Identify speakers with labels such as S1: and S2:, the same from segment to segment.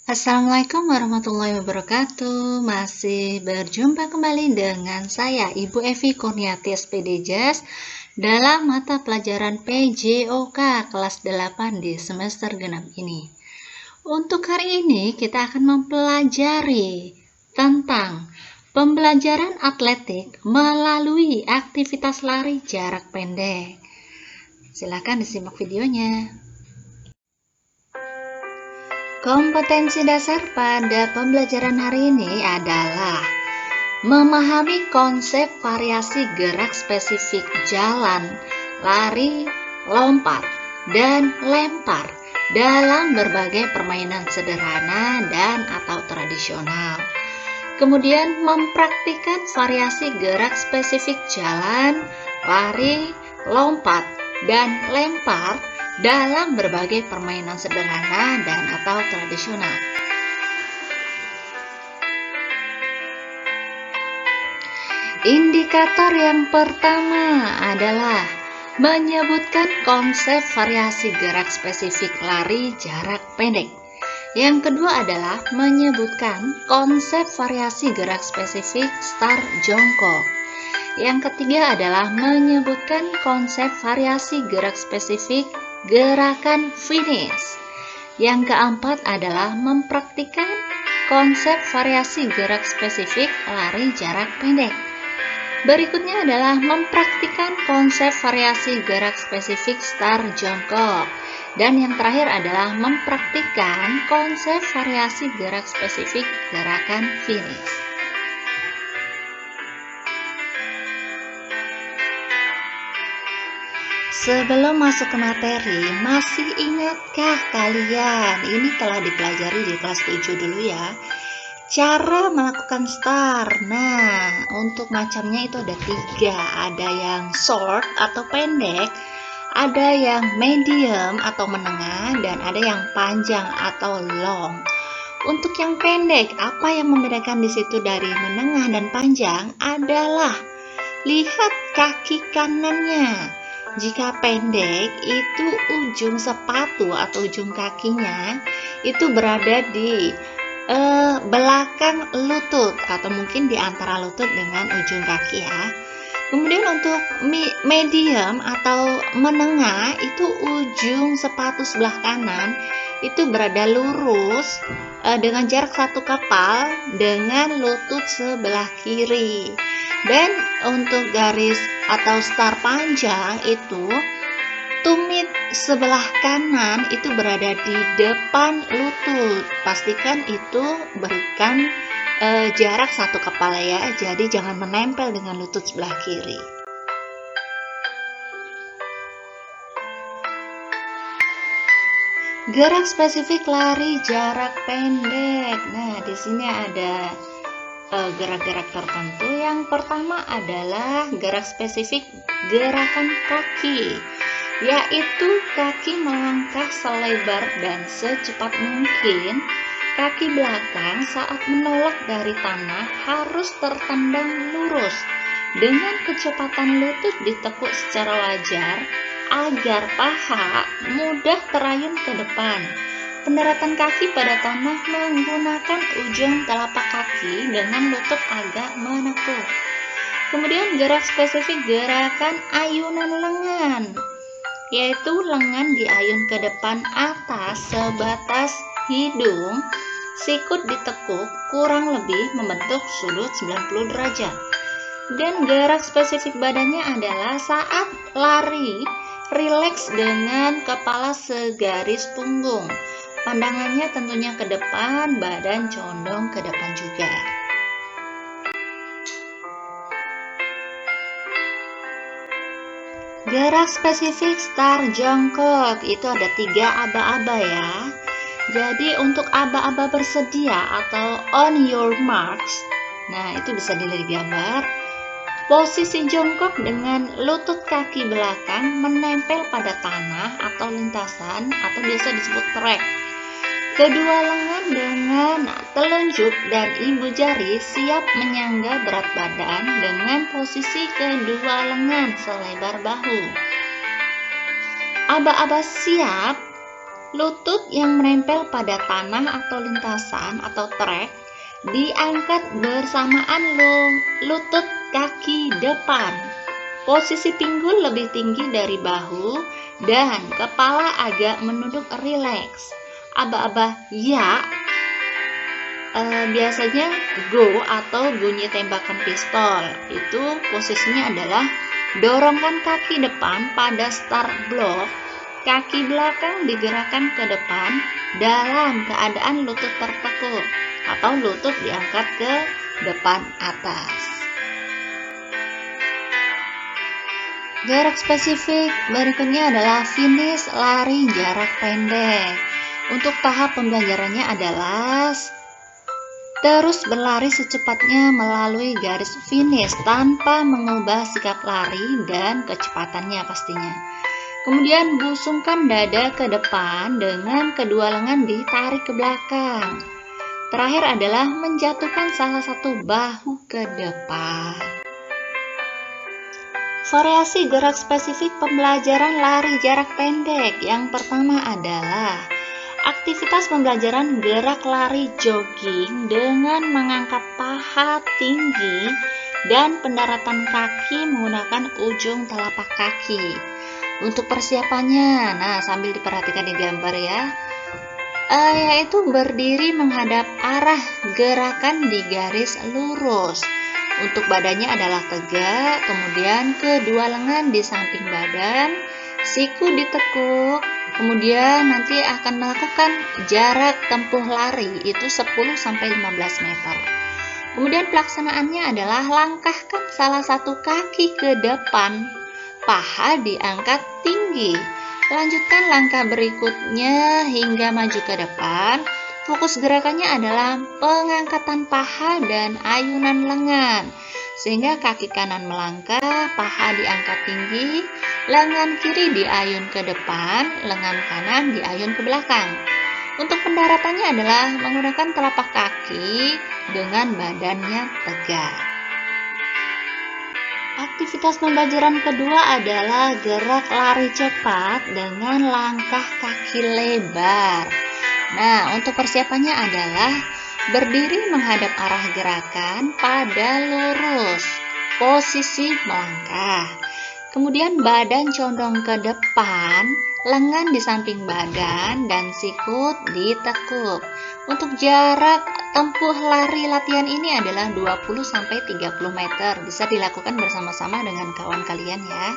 S1: Assalamualaikum warahmatullahi wabarakatuh. Masih berjumpa kembali dengan saya Ibu Evi Kurniati SPD JAS dalam mata pelajaran PJOK kelas 8 di semester genap ini. Untuk hari ini kita akan mempelajari tentang pembelajaran atletik melalui aktivitas lari jarak pendek. Silakan disimak videonya. Kompetensi dasar pada pembelajaran hari ini adalah memahami konsep variasi gerak spesifik jalan, lari, lompat, dan lempar dalam berbagai permainan sederhana dan atau tradisional. Kemudian mempraktikkan variasi gerak spesifik jalan, lari, lompat, dan lempar dalam berbagai permainan sederhana dan atau tradisional. Indikator yang pertama adalah menyebutkan konsep variasi gerak spesifik lari jarak pendek. Yang kedua adalah menyebutkan konsep variasi gerak spesifik start jongkok. Yang ketiga adalah menyebutkan konsep variasi gerak spesifik gerakan finish. Yang keempat adalah mempraktikkan konsep variasi gerak spesifik lari jarak pendek. Berikutnya adalah mempraktikkan konsep variasi gerak spesifik start jongkok. Dan yang terakhir adalah mempraktikkan konsep variasi gerak spesifik gerakan finish. Sebelum masuk ke materi, masih ingatkah kalian? Ini telah dipelajari di kelas 7 dulu ya. Cara melakukan start. Nah, untuk macamnya itu ada 3. Ada yang short atau pendek, ada yang medium atau menengah, dan ada yang panjang atau long. Untuk yang pendek, apa yang membedakan di situ dari menengah dan panjang adalah lihat kaki kanannya. Jika pendek, itu ujung sepatu atau ujung kakinya itu berada di belakang lutut atau mungkin di antara lutut dengan ujung kaki ya. Kemudian untuk medium atau menengah, itu ujung sepatu sebelah kanan itu berada lurus dengan jarak 1 kepal dengan lutut sebelah kiri. Dan untuk garis atau start panjang itu tumit sebelah kanan itu berada di depan lutut. Pastikan itu berikan jarak 1 kepala ya, jadi jangan menempel dengan lutut sebelah kiri. Gerak spesifik lari jarak pendek. Nah, di sini ada gerak-gerak tertentu. Yang pertama adalah gerak spesifik gerakan kaki, yaitu kaki melangkah selebar dan secepat mungkin. Kaki belakang saat menolak dari tanah harus tertendang lurus dengan kecepatan lutut ditekuk secara wajar agar paha mudah terayun ke depan. Pendaratan kaki pada tanah menggunakan ujung telapak kaki dengan lutut agak menekuk. Kemudian gerak spesifik gerakan ayunan lengan, yaitu lengan diayun ke depan atas sebatas hidung, sikut ditekuk kurang lebih membentuk sudut 90 derajat. Dan gerak spesifik badannya adalah saat lari, rileks dengan kepala segaris punggung. Pandangannya tentunya ke depan, badan condong ke depan juga. Gerak spesifik start jongkok itu ada 3 aba-aba ya. Jadi untuk aba-aba bersedia atau on your marks, nah itu bisa dilihat di gambar. Posisi jongkok dengan lutut kaki belakang menempel pada tanah atau lintasan atau biasa disebut track. Kedua lengan dengan telunjuk dan ibu jari siap menyangga berat badan dengan posisi kedua lengan selebar bahu. Aba-aba siap, Lutut yang menempel pada tanah atau lintasan atau trek diangkat bersamaan lutut kaki depan. Posisi pinggul lebih tinggi dari bahu dan kepala agak menunduk rileks. Aba-aba ya, biasanya go atau bunyi tembakan pistol. Itu posisinya adalah dorongkan kaki depan pada start block. Kaki belakang digerakkan ke depan dalam keadaan lutut tertekuk atau lutut diangkat ke depan atas. Jarak spesifik berikutnya adalah finish lari jarak pendek. Untuk tahap pembelajarannya adalah terus berlari secepatnya melalui garis finish tanpa mengubah sikap lari dan kecepatannya pastinya. Kemudian busungkan dada ke depan dengan kedua lengan ditarik ke belakang. Terakhir adalah menjatuhkan salah satu bahu ke depan. Variasi gerak spesifik pembelajaran lari jarak pendek. Yang pertama adalah aktivitas pembelajaran gerak lari jogging dengan mengangkat paha tinggi dan pendaratan kaki menggunakan ujung telapak kaki. Untuk persiapannya, nah sambil diperhatikan di gambar ya, yaitu berdiri menghadap arah gerakan di garis lurus. Untuk badannya adalah tegak, kemudian kedua lengan di samping badan, siku ditekuk, kemudian nanti akan melakukan jarak tempuh lari itu 10-15 meter. Kemudian pelaksanaannya adalah langkahkan salah satu kaki ke depan, paha diangkat tinggi. Lanjutkan langkah berikutnya hingga maju ke depan. Fokus gerakannya adalah pengangkatan paha dan ayunan lengan, sehingga kaki kanan melangkah, paha diangkat tinggi, lengan kiri diayun ke depan, lengan kanan diayun ke belakang. Untuk pendaratannya adalah menggunakan telapak kaki dengan badannya tegak. Aktivitas pembelajaran kedua adalah gerak lari cepat dengan langkah kaki lebar. Nah, untuk persiapannya adalah berdiri menghadap arah gerakan pada lurus, posisi melangkah. Kemudian badan condong ke depan, lengan di samping badan dan sikut ditekuk. Untuk jarak tempuh lari latihan ini adalah 20-30 meter. Bisa dilakukan bersama-sama dengan kawan kalian ya.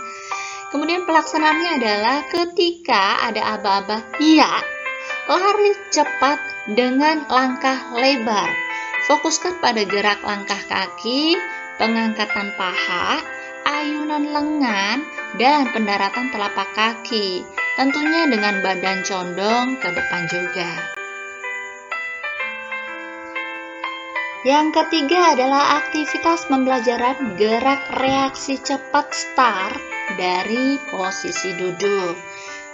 S1: Kemudian pelaksanaannya adalah ketika ada aba-aba ya, lari cepat dengan langkah lebar. Fokuskan pada gerak langkah kaki, pengangkatan paha, ayunan lengan, dan pendaratan telapak kaki. Tentunya dengan badan condong ke depan juga. Yang ketiga adalah aktivitas pembelajaran gerak reaksi cepat start dari posisi duduk.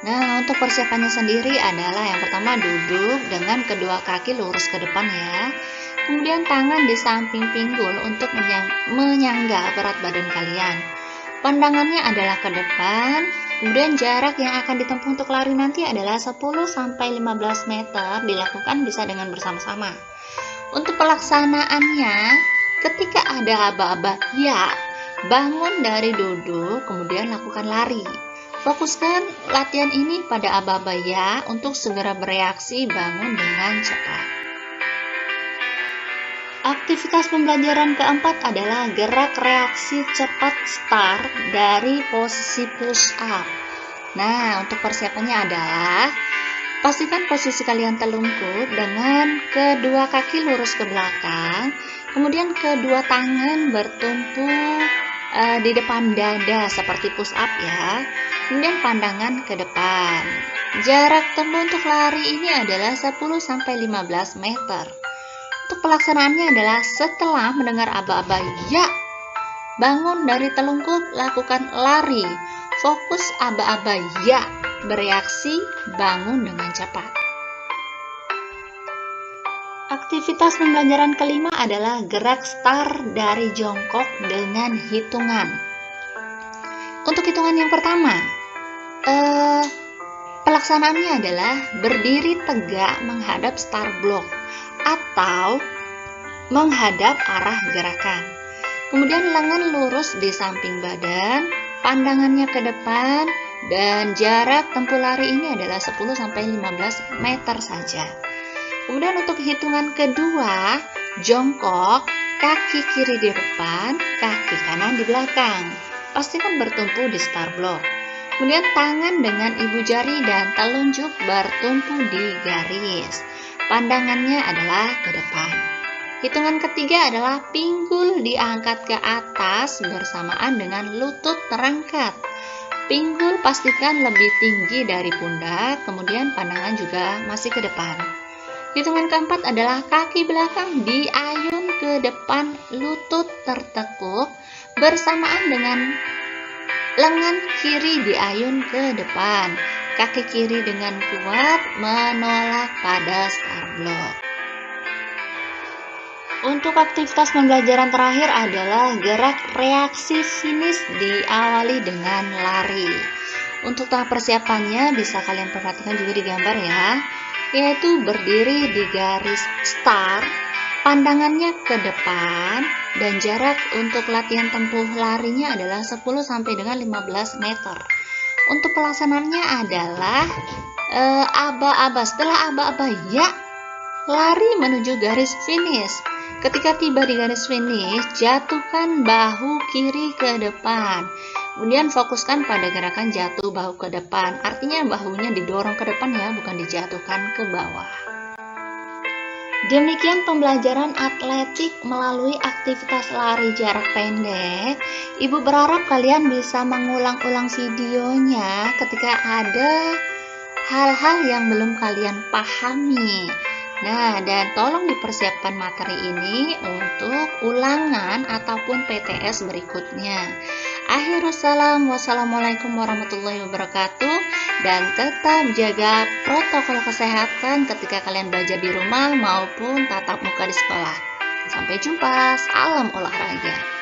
S1: Nah, untuk persiapannya sendiri adalah yang pertama duduk dengan kedua kaki lurus ke depan ya. Kemudian tangan di samping pinggul untuk menyangga berat badan kalian. Pandangannya adalah ke depan. Kemudian jarak yang akan ditempuh untuk lari nanti adalah 10-15 meter. Dilakukan bisa dengan bersama-sama. Untuk pelaksanaannya, ketika ada aba-aba ya, bangun dari duduk, kemudian lakukan lari. Fokuskan latihan ini pada aba-aba ya untuk segera bereaksi bangun dengan cepat. Aktivitas pembelajaran keempat adalah gerak reaksi cepat start dari posisi push up. Nah, untuk persiapannya adalah pastikan posisi kalian telungkup dengan kedua kaki lurus ke belakang, kemudian kedua tangan bertumpu di depan dada seperti push up ya. Kemudian pandangan ke depan. Jarak tempuh untuk lari ini adalah 10-15 meter. Untuk pelaksanaannya adalah setelah mendengar aba-aba ya, bangun dari telungkup, lakukan lari. Fokus aba-aba ya, bereaksi, bangun dengan cepat. Aktivitas pembelajaran kelima adalah gerak start dari jongkok dengan hitungan. Untuk hitungan yang pertama, Pelaksanaannya adalah berdiri tegak menghadap start block atau menghadap arah gerakan. Kemudian lengan lurus di samping badan, pandangannya ke depan, dan jarak tempuh lari ini adalah 10-15 meter saja. Kemudian untuk hitungan kedua, jongkok, kaki kiri di depan, kaki kanan di belakang. Pastikan bertumpu di start block. Kemudian tangan dengan ibu jari dan telunjuk bertumpu di garis. Pandangannya adalah ke depan. Hitungan ketiga adalah pinggul diangkat ke atas bersamaan dengan lutut terangkat. Pinggul pastikan lebih tinggi dari pundak, kemudian pandangan juga masih ke depan. Hitungan keempat adalah kaki belakang diayun ke depan, lutut tertekuk bersamaan dengan lengan kiri diayun ke depan. Kaki kiri dengan kuat menolak pada start block. Untuk aktivitas pembelajaran terakhir adalah gerak reaksi sinis diawali dengan lari. Untuk tahap persiapannya bisa kalian perhatikan juga di gambar ya, yaitu berdiri di garis start, pandangannya ke depan, dan jarak untuk latihan tempuh larinya adalah 10-15 meter. Untuk pelaksanaannya adalah aba-aba. Setelah aba-aba ya, lari menuju garis finish. Ketika tiba di garis finish, jatuhkan bahu kiri ke depan. Kemudian fokuskan pada gerakan jatuh bahu ke depan. Artinya bahunya didorong ke depan ya, bukan dijatuhkan ke bawah. Demikian pembelajaran atletik melalui aktivitas lari jarak pendek. Ibu berharap kalian bisa mengulang-ulang videonya ketika ada hal-hal yang belum kalian pahami. Nah, dan tolong dipersiapkan materi ini untuk ulangan ataupun PTS berikutnya. Wassalamualaikum warahmatullahi wabarakatuh. Dan tetap jaga protokol kesehatan ketika kalian belajar di rumah maupun tatap muka di sekolah. Sampai jumpa, salam olahraga.